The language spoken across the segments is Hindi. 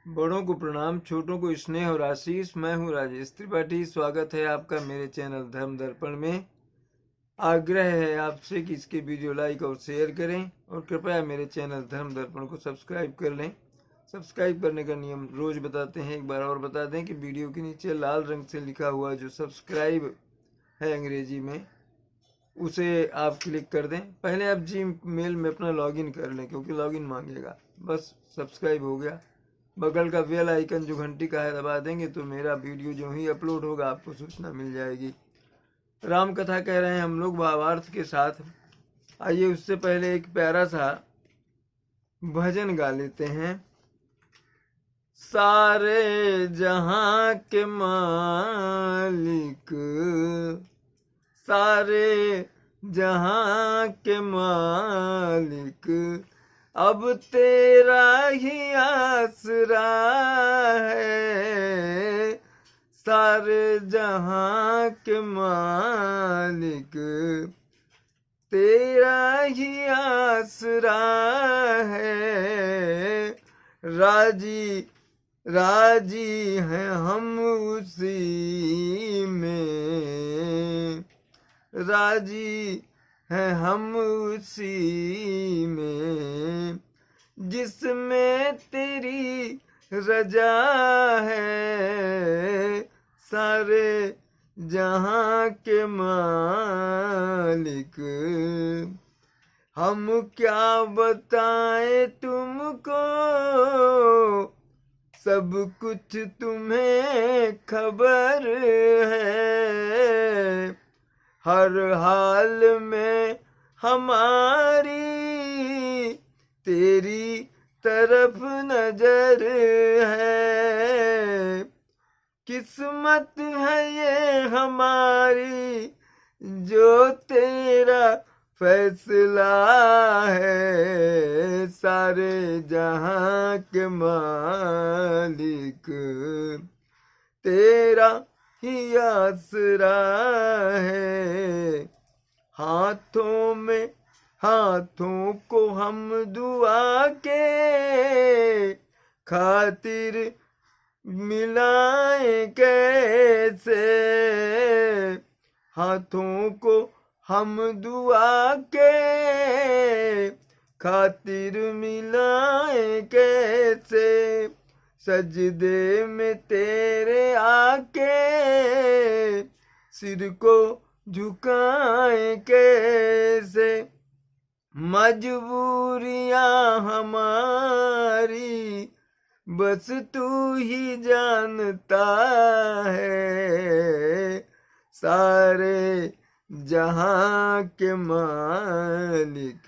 बड़ों को प्रणाम, छोटों को स्नेह और आशीष। मैं हूँ राजेश त्रिपाठी। स्वागत है आपका मेरे चैनल धर्म दर्पण में। आग्रह है आपसे कि इसके वीडियो लाइक और शेयर करें और कृपया मेरे चैनल धर्म दर्पण को सब्सक्राइब कर लें। सब्सक्राइब करने का नियम रोज बताते हैं। एक बार और बता दें कि वीडियो के नीचे लाल रंग से लिखा हुआ जो सब्सक्राइब है अंग्रेजी में, उसे आप क्लिक कर दें। पहले आप जीमेल में अपना लॉगिन कर लें, क्योंकि लॉगिन मांगेगा। बस सब्सक्राइब हो गया। बगल का बेल आइकन जो घंटी का है दबा देंगे तो मेरा वीडियो जो ही अपलोड होगा आपको सूचना मिल जाएगी। राम कथा कह रहे हैं हम लोग भावार्थ के साथ। आइए उससे पहले एक प्यारा सा भजन गा लेते हैं। सारे जहां के मालिक, सारे जहां के मालिक, अब तेरा ही आसरा है। सारे जहां के मालिक, तेरा ही आसरा है। राजी राजी हैं हम उसी में, राजी है हम उसी में, जिसमें तेरी रजा है। सारे जहां के मालिक, हम क्या बताएं तुमको, सब कुछ तुम्हें खबर है। हर हाल में हमारी तेरी तरफ नजर है। किस्मत है ये हमारी, जो तेरा फैसला है। सारे जहां के मालिक, तेरा ही आसरा है। हाथों में हाथों को हम दुआ के खातिर मिलाएं कैसे। हाथों को हम दुआ के खातिर मिलाएं कैसे। सजदे में तेरे आके सिर को झुकाएं कैसे। मजबूरियां हमारी बस तू ही जानता है। सारे जहां के मालिक,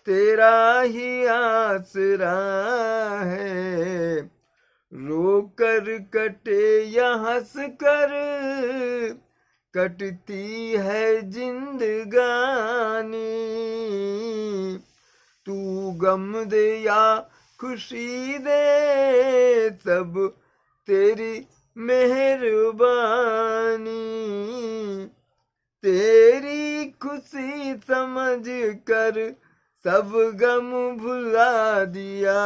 तेरा ही आसरा है। रो कर कटे या हंस कर कटती है जिंदगानी, तू गम दे या खुशी दे, सब तेरी मेहरबानी। तेरी खुशी समझ कर सब गम भुला दिया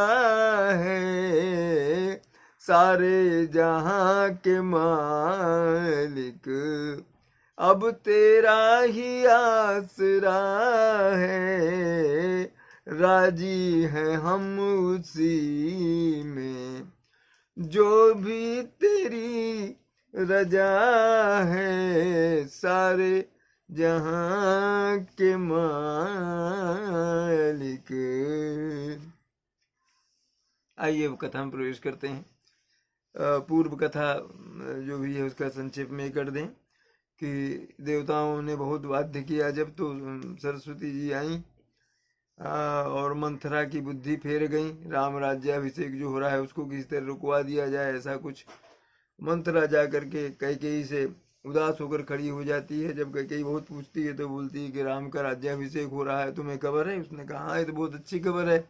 है। सारे जहां के मालिक, अब तेरा ही आसरा है। राजी हैं हम उसी में, जो भी तेरी रजा है। सारे जहां के मालिक। आइए अब कथा में प्रवेश करते हैं। पूर्व कथा जो भी है उसका संक्षेप में कर दें कि देवताओं ने बहुत वाद्य किया जब, तो सरस्वती जी आई और मंथरा की बुद्धि फेर गई। राम राज्याभिषेक जो हो रहा है उसको किसी तरह रुकवा दिया जाए, ऐसा कुछ। मंथरा जा करके कैकेयी से उदास होकर खड़ी हो जाती है। जब कैकेयी बहुत पूछती है तो बोलती है कि राम का राज्याभिषेक हो रहा है, तुम्हें खबर है? उसने कहा हाँ, ये तो बहुत अच्छी खबर है।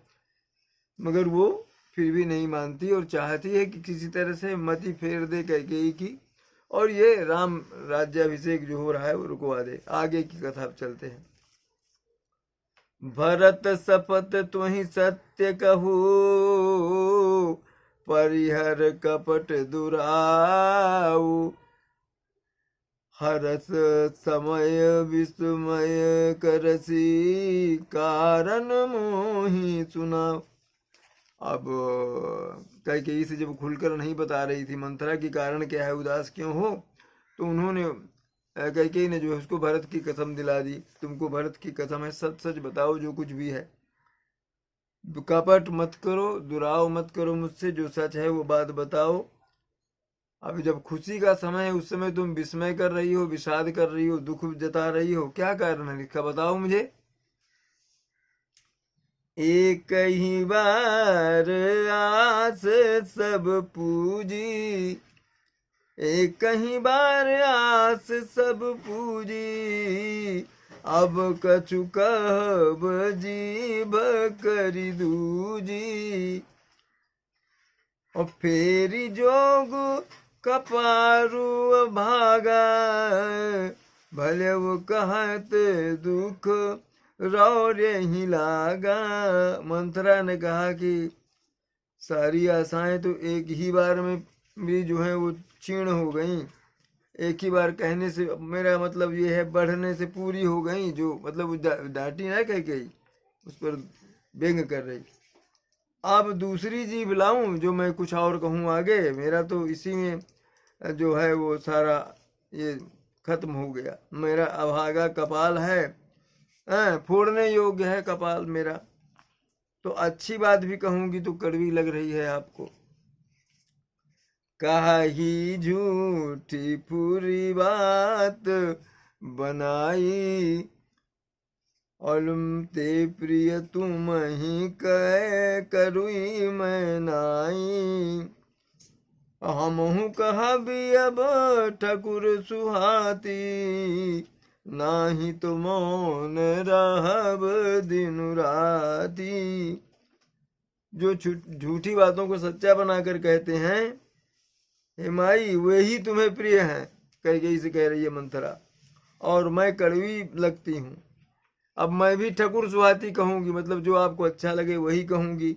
मगर वो फिर भी नहीं मानती और चाहती है कि किसी तरह से मति फेर दे कैकेयी की, और ये राम राज्याभिषेक जो हो रहा है वो रुकवा दे। आगे की कथा अब चलते हैं। भरत शपथ तुहि सत्य कहू, परिहर कपट दुराऊ, हरस समय विस्मय करसी, कारण मोहि सुनाओ। अब कैकेयी से जब खुलकर नहीं बता रही थी मंथरा की कारण क्या है, उदास क्यों हो, तो उन्होंने कैकेयी ने जो है उसको भरत की कसम दिला दी, तुमको भरत की कसम है, सच सच बताओ जो कुछ भी है, कपट मत करो, दुराव मत करो मुझसे, जो सच है वो बात बताओ। अब जब खुशी का समय है उस समय तुम विस्मय कर रही हो, विषाद कर रही हो, दुख जता रही हो, क्या कारण है इसका बताओ मुझे। एक ही बार आस सब पूजी, एक ही बार आस सब पूजी, अब कछु कहब जीभ करी दूजी, और फेरी जोग कपारू भागा, भले वो कहत दुख रौरे ही लागा। मंथरा ने कहा कि सारी आशाएं तो एक ही बार में भी जो है वो क्षीण हो गई, एक ही बार कहने से, मेरा मतलब ये है बढ़ने से पूरी हो गई, जो मतलब डांटी ना कही उस पर व्यंग कर रही। अब दूसरी जीभ लाऊं जो मैं कुछ और कहूँ आगे, मेरा तो इसी में जो है वो सारा ये खत्म हो गया, मेरा अभागा कपाल है, फोड़ने योग्य है कपाल मेरा। तो अच्छी बात भी कहूंगी तो कड़वी लग रही है आपको। काहि झूठी पूरी बात बनाई, और ते प्रिय तुम ही कह करुई मैं नाई, हमहु कहा भी अब ठकुर सुहाती, नाही तो मौन रहब दिन राती। जो झूठी बातों को सच्चा बनाकर कहते हैं, हे माई वही तुम्हें प्रिय हैं, कैकेयी से कह रही है मंथरा, और मैं कड़वी लगती हूँ। अब मैं भी ठकुर सुहाती कहूंगी, मतलब जो आपको अच्छा लगे वही कहूंगी,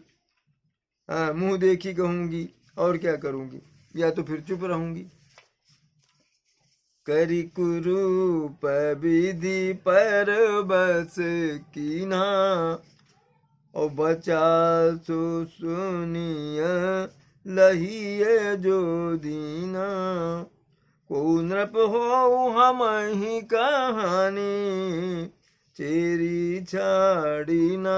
हाँ मुंह देखी कहूंगी, और क्या करूंगी, या तो फिर चुप रहूंगी। करी कुरूप विधि पर बस कीना, और बचा सो सुनिय लहिए जो दीना, को नृप हो हम ही कहानी, चेरी छाड़ी ना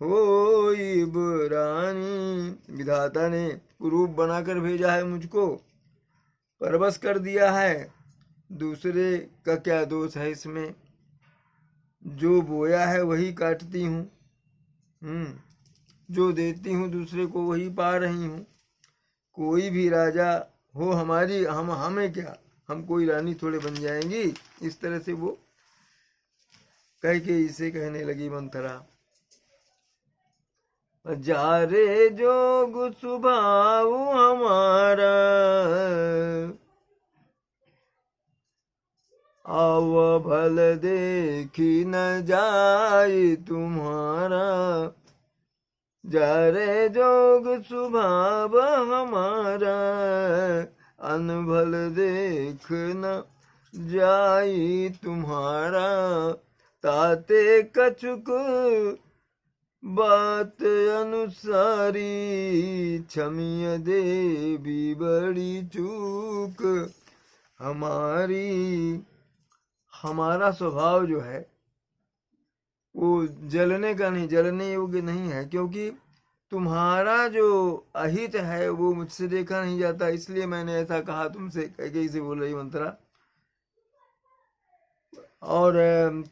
होई बुरानी। विधाता ने कुरूप बनाकर भेजा है मुझको, परवश कर दिया है, दूसरे का क्या दोष है इसमें, जो बोया है वही काटती हूँ, जो देती हूँ दूसरे को वही पा रही हूँ। कोई भी राजा हो हमारी, हमें क्या, हम कोई रानी थोड़े बन जाएंगी। इस तरह से वो कह के इसे कहने लगी मंथरा। जा रे जोग सुभाव हमारा, आव भल देखी न जाए तुम्हारा, जा रे जोग स्वभाव हमारा, अनभल देख न जाई तुम्हारा, ताते कछुक बात अनुसारी, क्षमिय देवी बड़ी चूक हमारी। हमारा स्वभाव जो है वो जलने का नहीं, जलने योग्य नहीं है, क्योंकि तुम्हारा जो अहित है वो मुझसे देखा नहीं जाता, इसलिए मैंने ऐसा कहा तुमसे, कैकेयी से बोल रही मंथरा। और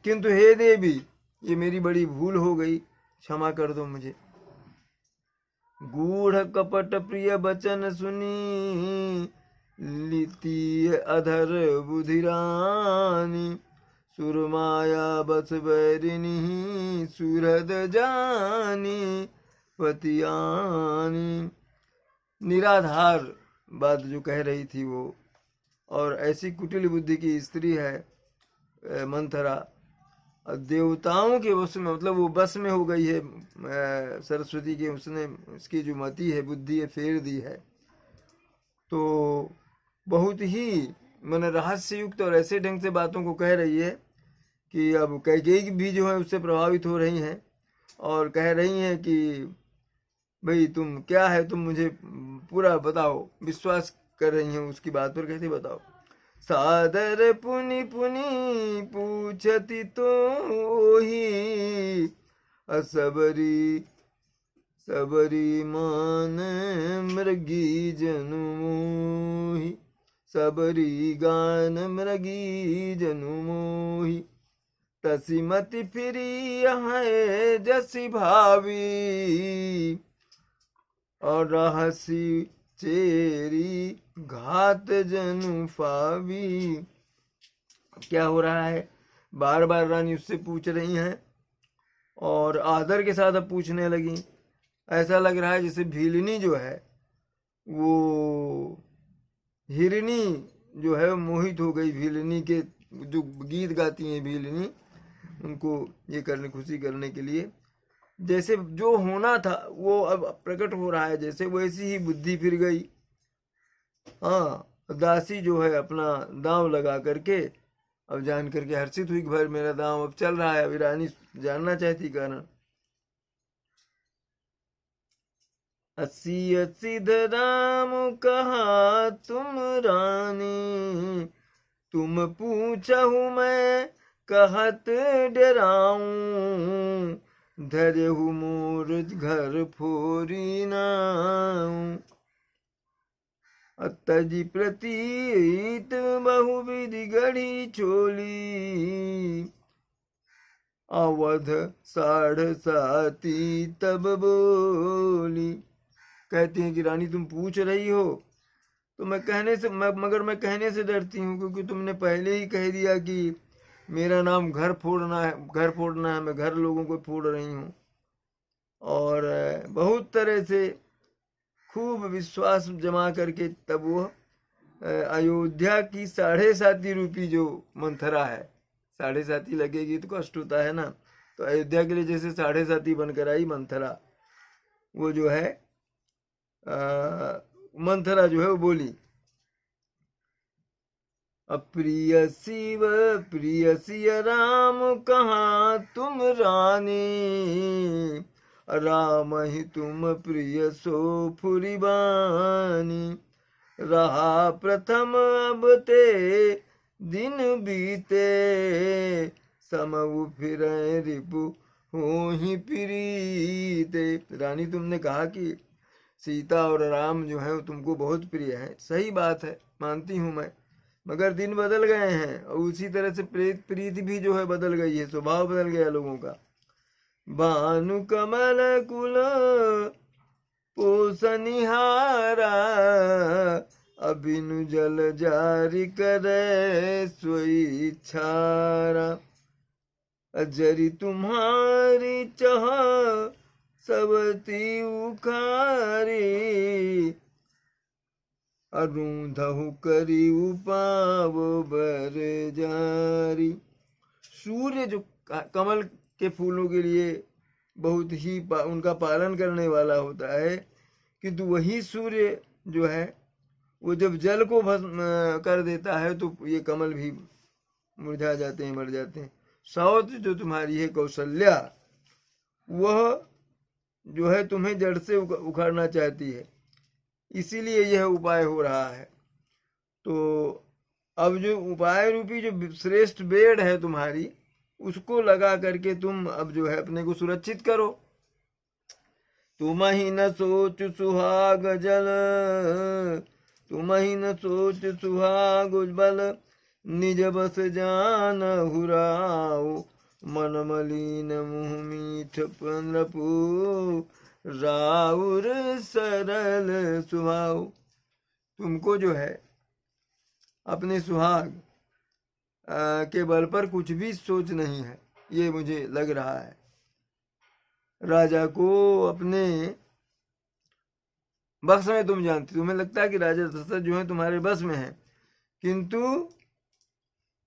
किंतु हे देवी, ये मेरी बड़ी भूल हो गई, क्षमा कर दो मुझे। गूढ़ कपट प्रिय वचन सुनी, लीती अधर बुधिरानी, सुरमाया बस बैरिनी, सुरद जानी पतियानी। निराधार बात जो कह रही थी वो, और ऐसी कुटिल बुद्धि की स्त्री है मंथरा, देवताओं के वश में, मतलब वो बस में हो गई है सरस्वती के, उसने उसकी जो मति है, बुद्धि है, फेर दी है। तो बहुत ही मैंने रहस्य युक्त और ऐसे ढंग से बातों को कह रही है कि अब कैकेयी भी जो है उससे प्रभावित हो रही हैं और कह रही हैं कि भाई तुम क्या है, तुम मुझे पूरा बताओ, विश्वास कर रही हैं उसकी बात पर। कैसे बताओ? सादर पुनि पुनि पूछती तो ही असबरी सबरी मान मृगी जनु मोहि, सबरी गान मृगी जनु मोहि, तसी मति फिरी है जसी भावी, और रहसी चेरी घात जनु फावी। क्या हो रहा है? बार बार रानी उससे पूछ रही हैं और आदर के साथ अब पूछने लगी। ऐसा लग रहा है जैसे भीलनी जो है वो हिरनी जो है मोहित हो गई। भीलनी के जो गीत गाती हैं भीलनी, उनको ये करने, खुशी करने के लिए, जैसे जो होना था वो अब प्रकट हो रहा है, जैसे वैसी ही बुद्धि फिर गई। हाँ, दासी जो है अपना दांव लगा करके अब जान करके हर्षित हुई कि भाई मेरा दांव अब चल रहा है। अभी रानी जानना चाहती कारण। अस्सी अस्सी राम कहा तुम रानी, तुम पूछहु मैं कहत डराऊं, धरहु मोर घर फोरी नाऊं, अतजी प्रतीत बहुविधि गढ़ी चोली, अवध साढ़ साती तब बोली। कहती हैं कि रानी तुम पूछ रही हो तो मैं कहने से मगर मैं कहने से डरती हूँ, क्योंकि तुमने पहले ही कह दिया कि मेरा नाम घर फोड़ना है, घर फोड़ना है, मैं घर लोगों को फोड़ रही हूँ। और बहुत तरह से खूब विश्वास जमा करके तब वो अयोध्या की 7.5 रूपी जो मंथरा है, 7.5 लगेगी तो कष्ट होता है ना, तो अयोध्या के लिए जैसे 7.5 बनकर आई मंथरा, वो जो है मंथरा जो है वो बोली, अप्रिय शिव प्रिय सिय राम कहाँ तुम रानी, राम ही तुम प्रिय सो फुरिबानी, रहा प्रथम अब ते दिन बीते, समऊ फिर रिपु हो ही प्रीते। रानी तुमने कहा कि सीता और राम जो है तुमको बहुत प्रिय है, सही बात है, मानती हूँ मैं, मगर दिन बदल गए हैं और उसी तरह से प्रीति भी जो है बदल गई है, स्वभाव बदल गया लोगों का। भानु कमल कुल पोषनिहारा, अबिनु जल जारी करे स्वेच्छारा, अजरी तुम्हारी चाह सबती उखारी, अरुंधहु करी उपाव बर जारी। सूर्य जो कमल के फूलों के लिए बहुत ही उनका पालन करने वाला होता है, किंतु वही सूर्य जो है वो जब जल को भस्म कर देता है तो ये कमल भी मुरझा जाते हैं, मर जाते हैं। सौत जो तुम्हारी है कौशल्या, वह जो है तुम्हें जड़ से उखाड़ना चाहती है, इसीलिए यह उपाय हो रहा है। तो अब जो उपाय रूपी जो श्रेष्ठ बेड़ है तुम्हारी, उसको लगा करके तुम अब जो है अपने को सुरक्षित करो। तुम ही न सोच सुहाग जल, तुम ही न सोच सुहाग बल, निज बस जान हुराओ, मन मलिन मुँह मीठ नपु, राउर सरल सुहाओ। तुमको जो है अपने सुहाग के बल पर कुछ भी सोच नहीं है, ये मुझे लग रहा है। राजा को अपने बस में तुम जानती, तुम्हें लगता है कि राजा दशरथ जो है तुम्हारे बस में है, किंतु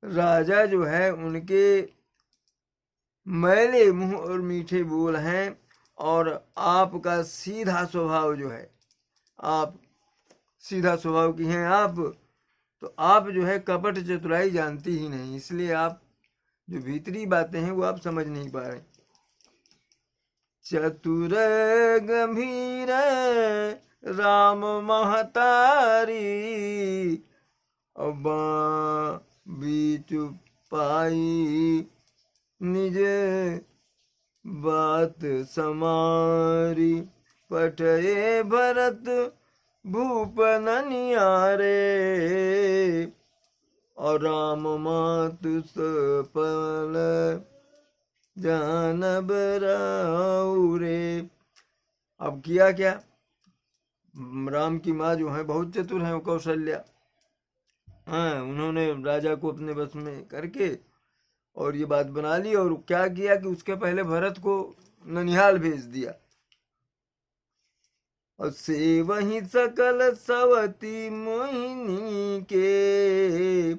राजा जो है उनके मैले मुंह और मीठे बोल हैं, और आपका सीधा स्वभाव जो है, आप सीधा स्वभाव की हैं आप, तो आप जो है कपट चतुराई जानती ही नहीं, इसलिए आप जो भीतरी बातें हैं वो आप समझ नहीं पा रहे। चतुर गंभीर राम महतारी, अब बीच पाई निज बात समारी, पठये भरत भूपन नियारे, और राम मातु सफल जानब राउरे। अब किया क्या, राम की माँ जो है बहुत चतुर है, वो कौशल्या, हाँ, उन्होंने राजा को अपने बस में करके और ये बात बना ली। और क्या किया कि उसके पहले भरत को ननिहाल भेज दिया, और से वही सकल सवती मोहिनी के,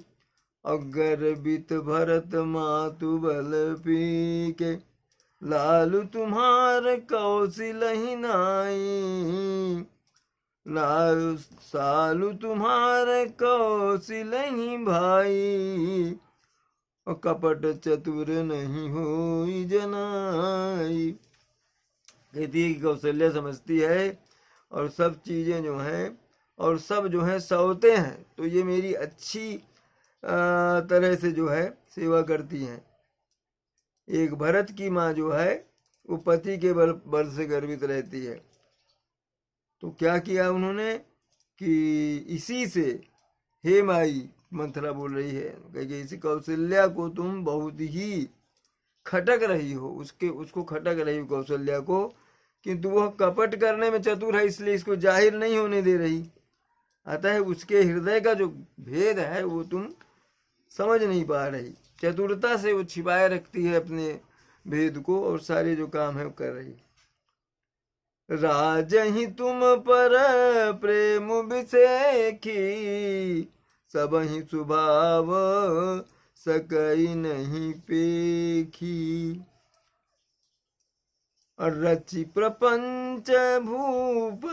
अगर बित भरत मातु बल पी के, लालू तुम्हार कौशिलहि नाई, लालू सालू तुम्हार कौशिलहि भाई, और कपट चतुर नहीं होई जनाई। कहती है कि कौशल्या समझती है और सब चीज़ें जो हैं और सब जो हैं सौते हैं, तो ये मेरी अच्छी तरह से जो है सेवा करती हैं। एक भरत की माँ जो है वो पति के बल से गर्वित रहती है। तो क्या किया उन्होंने कि इसी से, हे माई, मंथरा बोल रही है कि इसी कौशल्या को तुम बहुत ही खटक रही हो, उसको खटक रही हो कौशल्या को, किंतु वह कपट करने में चतुर है, इसलिए इसको जाहिर नहीं होने दे रही। अतः उसके हृदय का जो भेद है वो तुम समझ नहीं पा रही, चतुरता से वो छिपाए रखती है अपने भेद को, और सारे जो काम है वो कर रही। राज ही तुम पर प्रेम विसेखी, सब ही स्वभाव सकई नहीं पेखी, और रचि प्रपंच भूप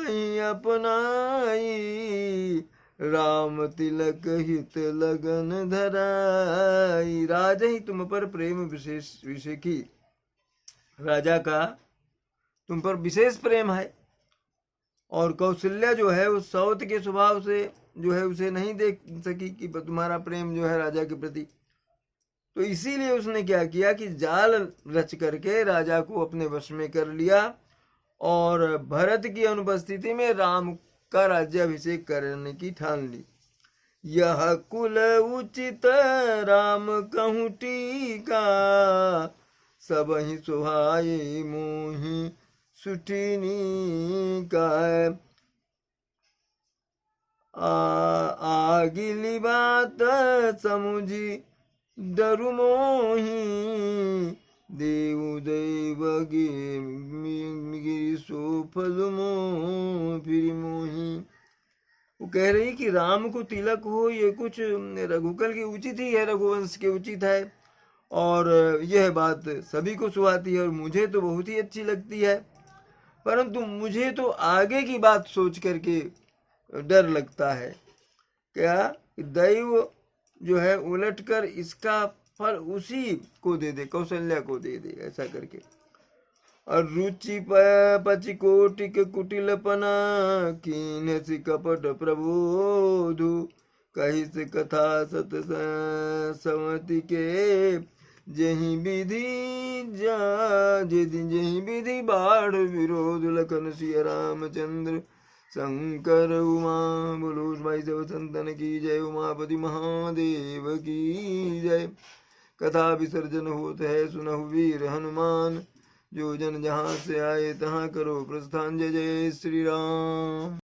अपनाई, राम तिलक हित लगन धराई। राज ही तुम पर प्रेम विशेष विषेखी, राजा का तुम पर विशेष प्रेम है, और कौशल्या जो है उस सौत के स्वभाव से जो है उसे नहीं देख सकी कि तुम्हारा प्रेम जो है राजा के प्रति। तो इसीलिए उसने क्या किया कि जाल रच करके राजा को अपने वश में कर लिया, और भरत की अनुपस्थिति में राम का राज्याभिषेक करने की ठान ली। यह कुल उचित राम कहूँ टीका, सब ही सुहाए मोहि सुठिनी का, आगिली बात समुझी डरु मोहि, देव देव गिरि सो फल मोह फिर मोहि। वो कह रही कि राम को तिलक हो, ये कुछ रघुकुल की उचित ही है, रघुवंश के उचित है, और यह बात सभी को सुहाती है, और मुझे तो बहुत ही अच्छी लगती है, परंतु मुझे तो आगे की बात सोच करके डर लगता है। क्या दैव जो है उलट कर इसका फल उसी को दे दे, कौशल्या को दे दे, ऐसा करके। और रुचि पचि कोटिक कुटिलपना, कीन सि कपट प्रबोधु, कही से कथा सत समति के, जही विधि बाढ़ विरोध, लखन सिया रामचंद्र शंकर उमा। बोलो भाई सब संतन की जय, उमापति महादेव की जय। कथा विसर्जन होत है सुनहु वीर हनुमान, जो जन जहाँ से आए तहाँ करो प्रस्थान। जय जय श्री राम।